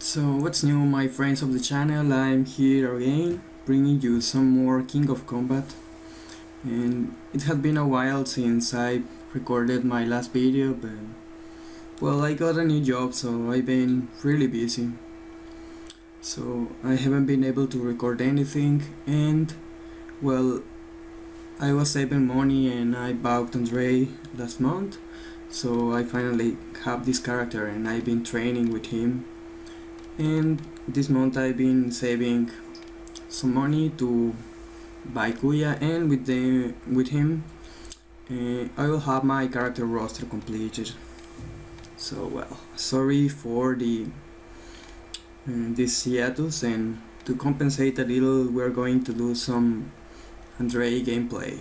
So what's new, my friends of the channel? I'm here again bringing you some more King of Combat, and it had been a while since I recorded my last video, but well, I got a new job, so I've been really busy, so I haven't been able to record anything. And well, I was saving money and I bought Andrei last month, so I finally have this character and I've been training with him. And this month I've been saving some money to buy Kuya, and with him I will have my character roster completed. So well, sorry for this hiatus, and to compensate a little we're going to do some Andrei gameplay.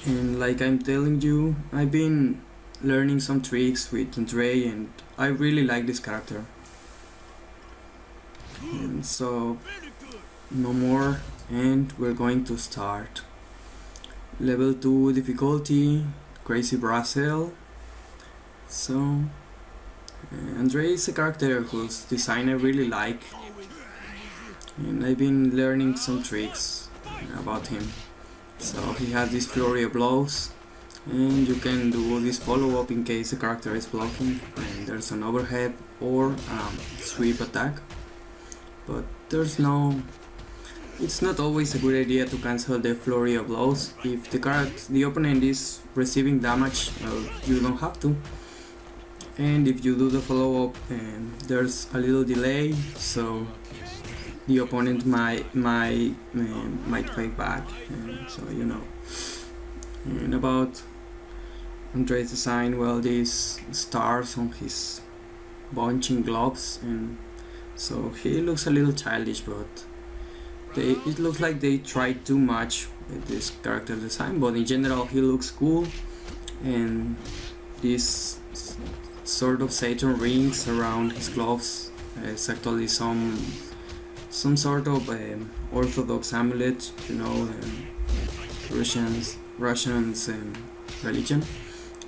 And like I'm telling you, I've been learning some tricks with Andrei and I really like this character. And so no more, and we're going to start. Level 2 difficulty, Crazy Brazil. So Andrei is a character whose design I really like, and I've been learning some tricks about him. So he has this flurry of blows, and you can do this follow-up in case the character is blocking and there's an overhead or sweep attack. But it's not always a good idea to cancel the flurry of blows. If the opponent is receiving damage, you don't have to. And if you do the follow-up, there's a little delay, so the opponent might fight back, so you know. And about Andrei's design, well, these stars on his bunching gloves, and so he looks a little childish, but it looks like they tried too much with this character design. But in general, he looks cool, and this sort of Saturn rings around his gloves is actually some sort of Orthodox amulet, you know, Russians religion.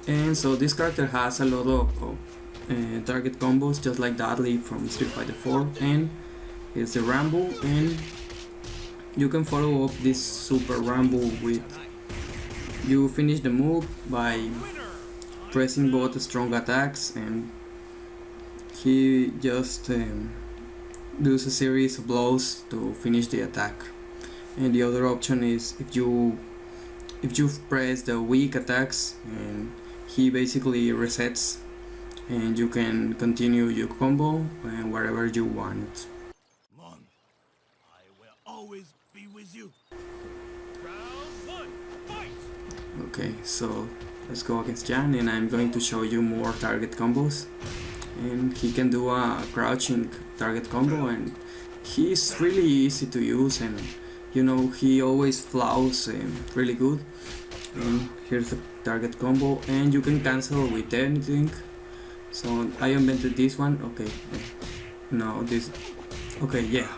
And so this character has a lot of target combos, just like Dudley from Street Fighter 4, and it's the Rambo, and you can follow up this Super Rambo with, you finish the move by pressing both strong attacks, and he just does a series of blows to finish the attack. And the other option is if you press the weak attacks, and he basically resets, and you can continue your combo wherever you want. Mom, I will always be with you. Round 1, fight! Okay, so let's go against Jan, and I'm going to show you more target combos. And he can do a crouching target combo, and he's really easy to use, and you know, he always flows really good. And here's the target combo, and you can cancel with anything. So I invented this one. Okay, no, this, okay, yeah,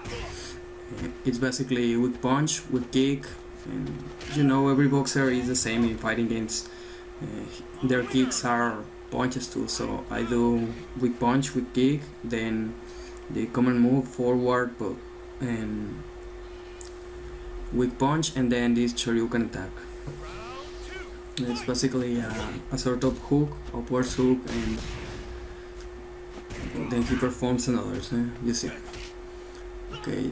it's basically weak punch, weak kick, and you know, every boxer is the same in fighting games. Their kicks are punches too, so I do weak punch, weak kick, then the common move forward, but and weak punch, and then this Shoryuken attack. It's basically a sort of hook, upwards hook, and then he performs another, you see. Okay,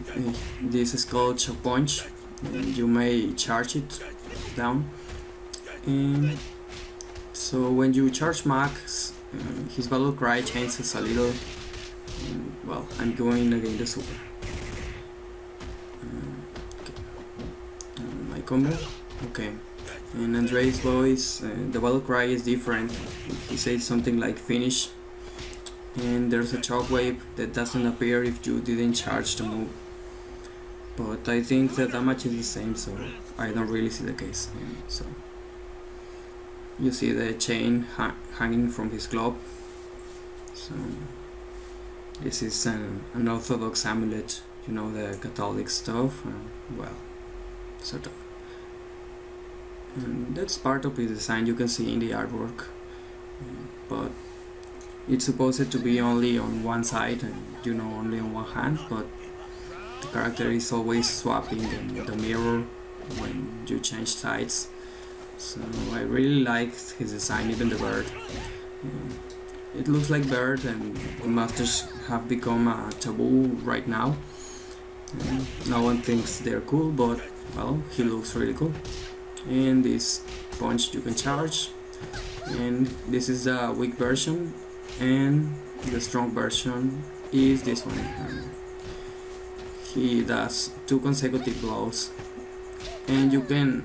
this is called Shock Punch, and you may charge it down. And so when you charge max, his battle cry changes a little. And, well, I'm going against the super. Okay. My combo, okay. And Andrei's voice, the battle cry is different. He says something like finish, and there's a shockwave that doesn't appear if you didn't charge the move. But I think the damage is the same, so I don't really see the case. So you see the chain hanging from his glove. So this is an Orthodox amulet, you know, the Catholic stuff. Well, sort of. And that's part of his design, you can see in the artwork. But it's supposed to be only on one side and only on one hand, but the character is always swapping the mirror when you change sides. So I really like his design, even the bird. It looks like bird, and masters have become a taboo right now. No one thinks they're cool, but well, he looks really cool. And this punch you can charge, and this is the weak version, and the strong version is this one. He does 2 consecutive blows, and you can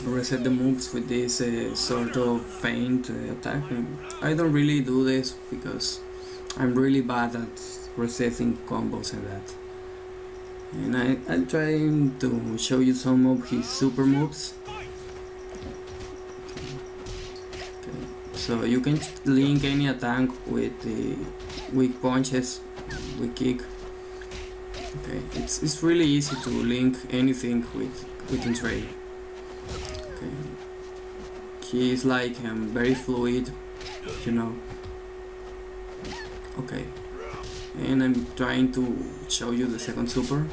reset the moves with this sort of feint attack. And I don't really do this because I'm really bad at resetting combos and that. And I'm trying to show you some of his super moves. Okay. So you can link any attack with the weak punches, weak kick. Okay, it's really easy to link anything with Andrei. Okay. He is like very fluid, Okay, and I'm trying to show you the second super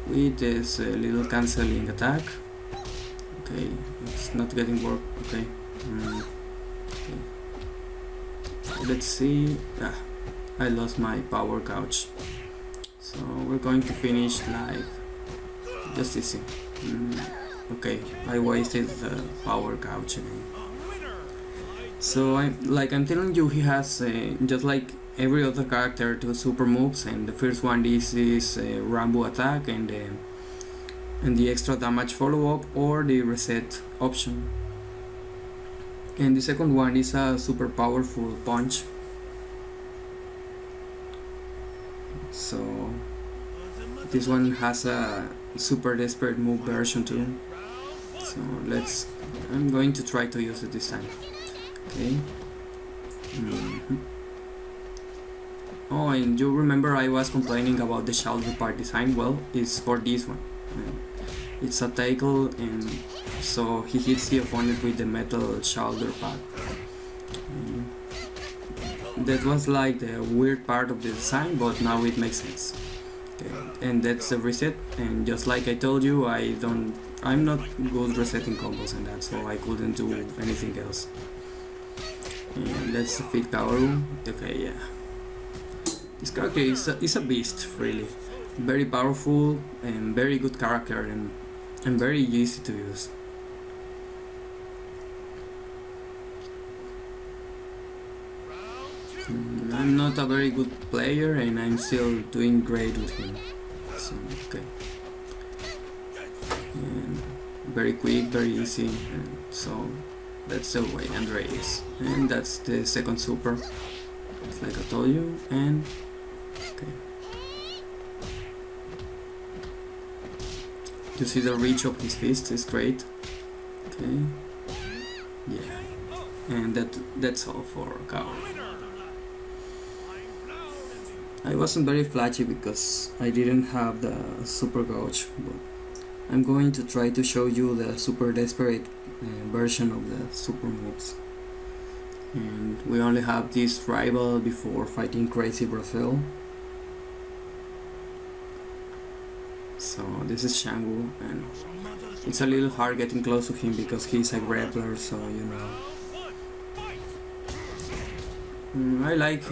with this little cancelling attack. Okay, it's not getting work. Okay. Okay. Let's see. I lost my power couch, so we're going to finish like just easy. Okay, I wasted the power couch again. So I'm telling you, he has just like every other character 2 super moves, and the first one is Rambo attack and the extra damage follow up or the reset option. And the second one is a super powerful punch. So this one has a super desperate move version too. So I'm going to try to use it this time. Okay. Oh, and you remember I was complaining about the shoulder part design? Well, it's for this one. It's a tackle, and so he hits the opponent with the metal shoulder pad. That was like the weird part of the design, but now it makes sense. Okay. And that's the reset, and just like I told you, I'm not good resetting combos and that, so I couldn't do anything else. And that's the fit Kaoru. Okay, yeah. This character is a beast, really. Very powerful and very good character, and very easy to use. I'm not a very good player, and I'm still doing great with him. So, okay. And very quick, very easy, and so that's the way Andrei is. And that's the second super, it's like I told you. And okay, you see the reach of his fist is great. Okay, yeah, and that's all for Kaoru. I wasn't very flashy because I didn't have the super coach, but I'm going to try to show you the super desperate version of the super moves. And we only have this rival before fighting Crazy Brazil. So this is Shangu, and it's a little hard getting close to him because he's a grappler, so I like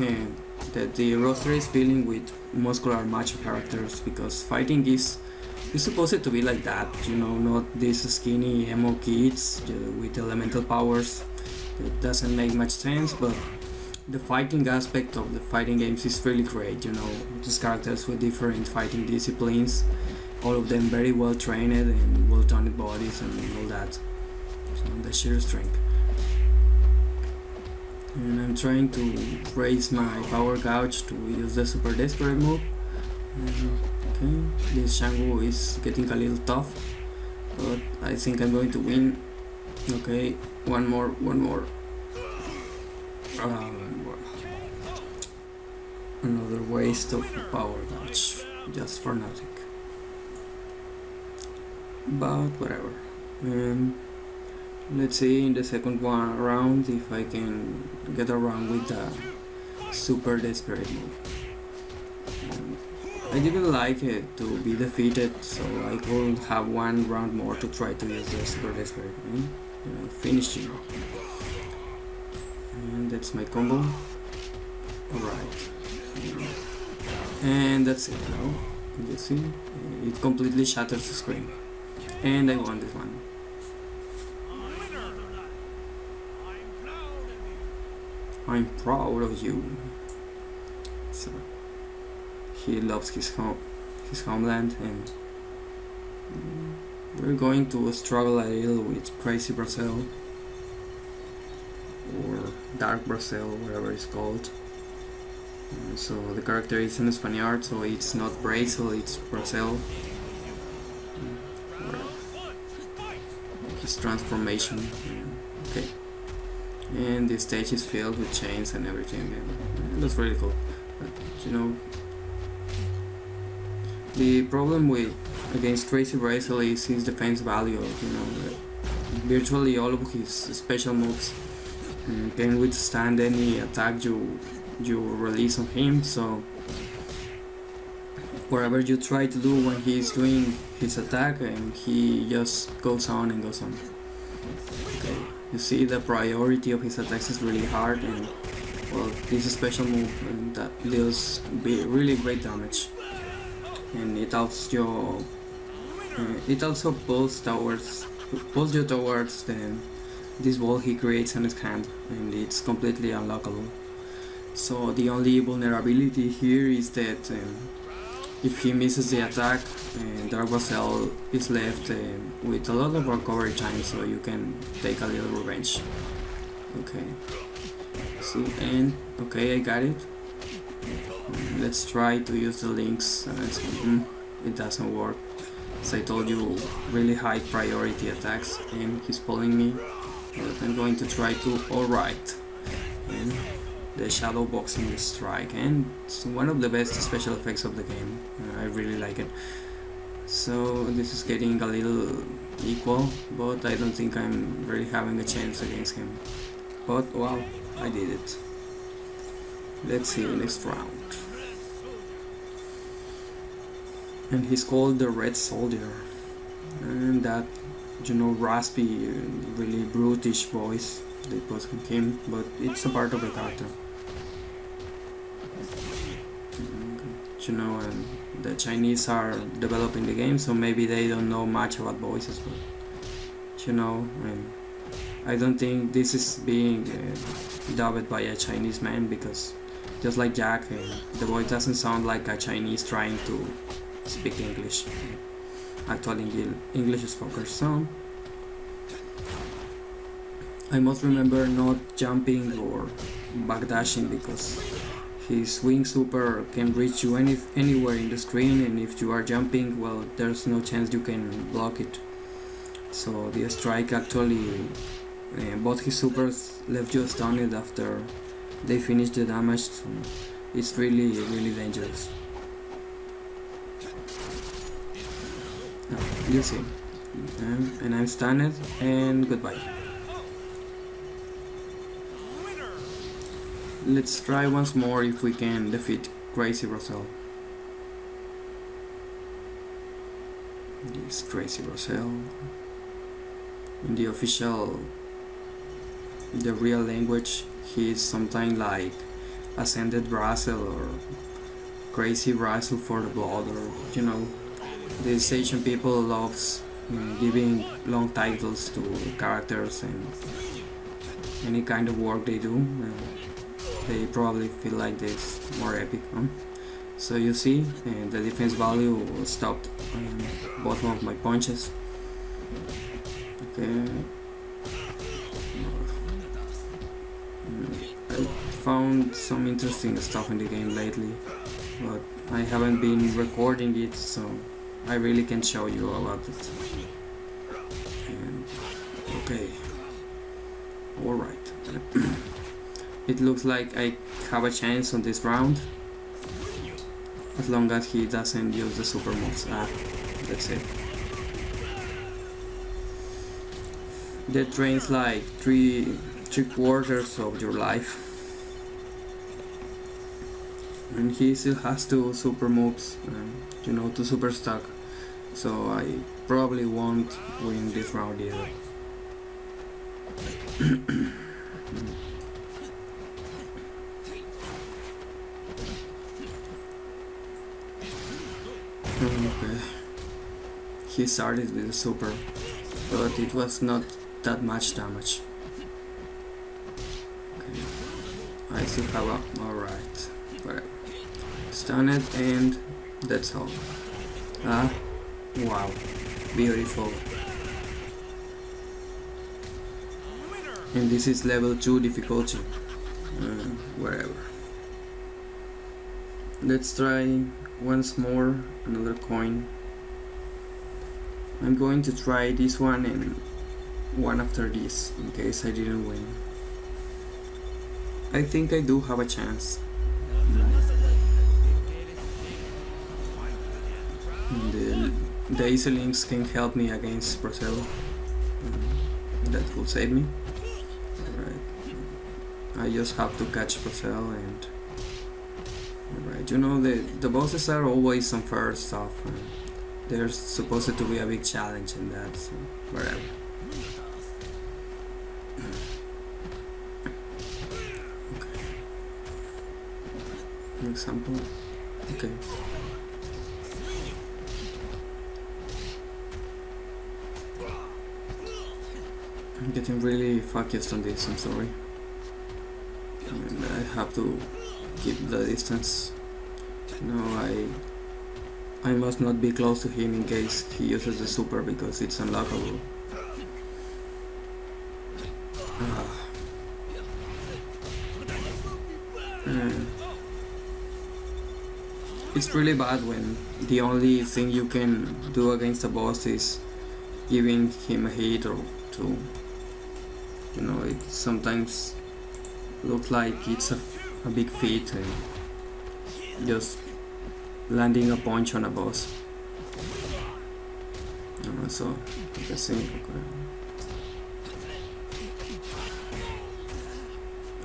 that the roster is filling with muscular macho characters, because fighting is supposed to be like that, not these skinny emo kids with elemental powers. It doesn't make much sense, but the fighting aspect of the fighting games is really great, these characters with different fighting disciplines, all of them very well trained and well toned bodies and all that, so the sheer strength. And I'm trying to raise my power gauge to use the super desperate move. Okay, this Shangu is getting a little tough, but I think I'm going to win. Okay, one more. Another waste of power gauge, just for nothing. But whatever. Let's see in the second one round if I can get around with the super desperate move. I didn't like it to be defeated, so I could have one round more to try to use the super desperate and finish him. And that's my combo. Alright. And that's it now. You see? It completely shatters the screen. And I won this one. I'm proud of you. So he loves his homeland, and we're going to struggle a little with Crazy Brazil or Dark Brazil, whatever it's called. So the character is in Spaniard, so it's not Brazil, it's Brazil. His transformation. Okay. And the stage is filled with chains and everything, and it looks really cool. But, you know, the problem with against Crazy Brazil is his defense value. You know, virtually all of his special moves can withstand any attack you release on him. So whatever you try to do when he's doing his attack, and he just goes on and goes on. Okay. You see the priority of his attacks is really hard, and well, this is a special move and that deals really great damage, and it also pulls you towards this wall he creates on his hand, and it's completely unlockable. So the only vulnerability here is that if he misses the attack, Dark Brazil is left with a lot of recovery time, so you can take a little revenge. Okay. See, and okay, I got it. Let's try to use the links. It doesn't work. As I told you, really high priority attacks, and he's pulling me. But I'm going to try to. Alright. And the shadow boxing strike, and it's one of the best special effects of the game. I really like it. So this is getting a little equal, but I don't think I'm really having a chance against him. But wow, I did it. Let's see next round. And he's called the Red Soldier, and that, you know, raspy, really brutish voice they put on him, but it's a part of the character. You know, and the Chinese are developing the game, so maybe they don't know much about voices, but you know, and I don't think this is being dubbed by a Chinese man, because just like Jack, the voice doesn't sound like a Chinese trying to speak English. Actually, English spoken. So I must remember not jumping or backdashing, because his wing super can reach you anywhere in the screen, and if you are jumping, well, there's no chance you can block it. So the strike actually, both his supers left you stunned after they finish the damage, so it's really dangerous. You see, and I'm stunned, and goodbye. Let's try once more if we can defeat Crazy Brazil. This Crazy Brazil. In the real language, he is something like Ascended Brazil or Crazy Brazil for the blood, or you know, these Asian people loves giving long titles to characters and any kind of work they do. They probably feel like this more epic, huh? So you see, the defense value stopped both of my punches. Okay. I found some interesting stuff in the game lately, but I haven't been recording it, so I really can't show you about it. And, okay. Alright. It looks like I have a chance on this round, as long as he doesn't use the super moves. That's it. that drains like three-quarters of your life. And he still has two super moves, you know, to super stack. So I probably won't win this round either. Okay. He started with a super, but it was not that much damage. Okay. I still have a... alright. Whatever. Stun it, and that's all. Ah, wow. Beautiful. And this is level 2 difficulty. Wherever. Let's try once more another coin. I'm going to try this one and one after this in case I didn't win. I think I do have a chance. The easy links can help me against Procel. That could save me. Alright. I just have to catch Procel and... Alright, you know, the bosses are always on first stuff. There's supposed to be a big challenge in that, so whatever. Okay. An example. Okay. I'm getting really focused on this, I'm sorry. And I have to keep the distance. No, I must not be close to him in case he uses the super because it's unlockable. It's really bad when the only thing you can do against a boss is giving him a hit or two. You know, it sometimes looks like it's a big feat and just landing a punch on a boss. So let's see.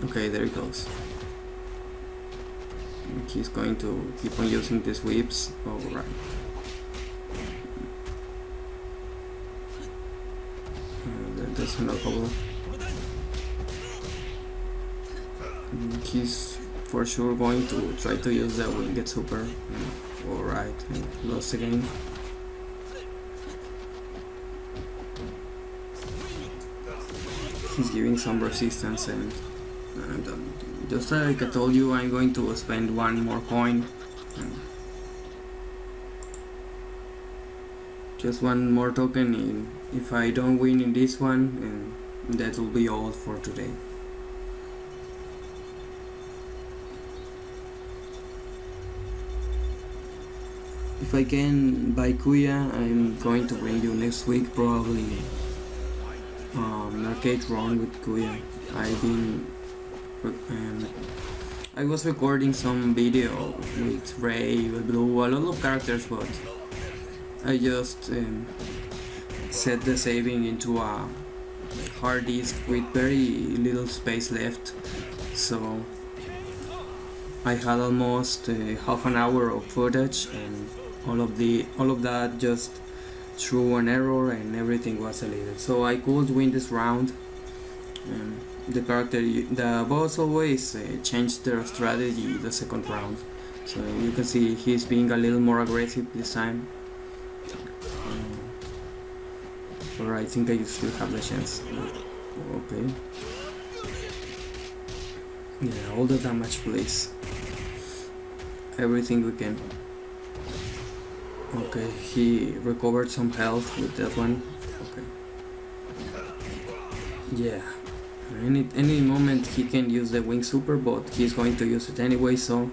Okay, there he goes. And he's going to keep on using these whips. Alright. That's unlockable. He's for sure going to try to use the winged super. Alright, lost again. He's giving some resistance and just like I told you, I'm going to spend one more coin. Just one more token, and if I don't win in this one, and that will be all for today. If I can buy Kuya, I'm going to bring you next week probably an arcade run with Kuya. I was recording some video with Ray, with Blue, a lot of characters, but I just set the saving into a hard disk with very little space left, so I had almost half an hour of footage, and all of that just threw an error and everything was deleted. So I could win this round. The boss always changed their strategy the second round, so you can see he's being a little more aggressive this time. Or I think I still have the chance. Okay. Yeah, all the damage, please. Everything we can. Okay, he recovered some health with that one. Okay. Yeah. Any moment he can use the wing super, but he's going to use it anyway, so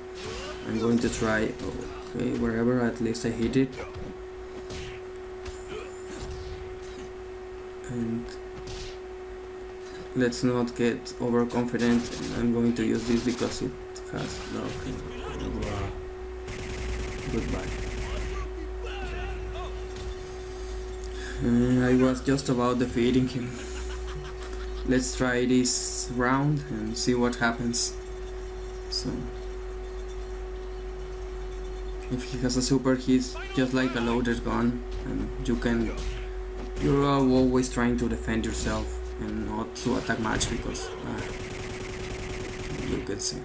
I'm going to try. Okay, wherever, at least I hit it. And let's not get overconfident. I'm going to use this because it has... Okay. Wow. Goodbye. I was just about defeating him. let's try this round and see what happens. So if he has a super, he's just like a loaded gun, and you're always trying to defend yourself and not to attack much because you can see.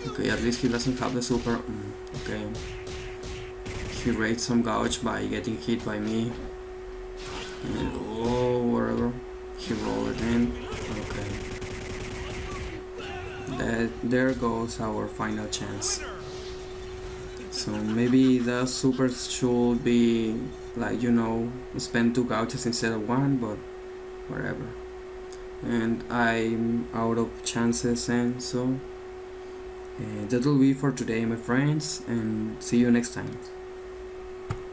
Okay, at least he doesn't have the super. Okay, he raised some gouge by getting hit by me. And, oh, whatever. He rolled it in. Okay. There goes our final chance. So maybe the supers should be like, you know, spend 2 gouges instead of 1, but whatever. And I'm out of chances, and so that will be for today, my friends, and see you next time.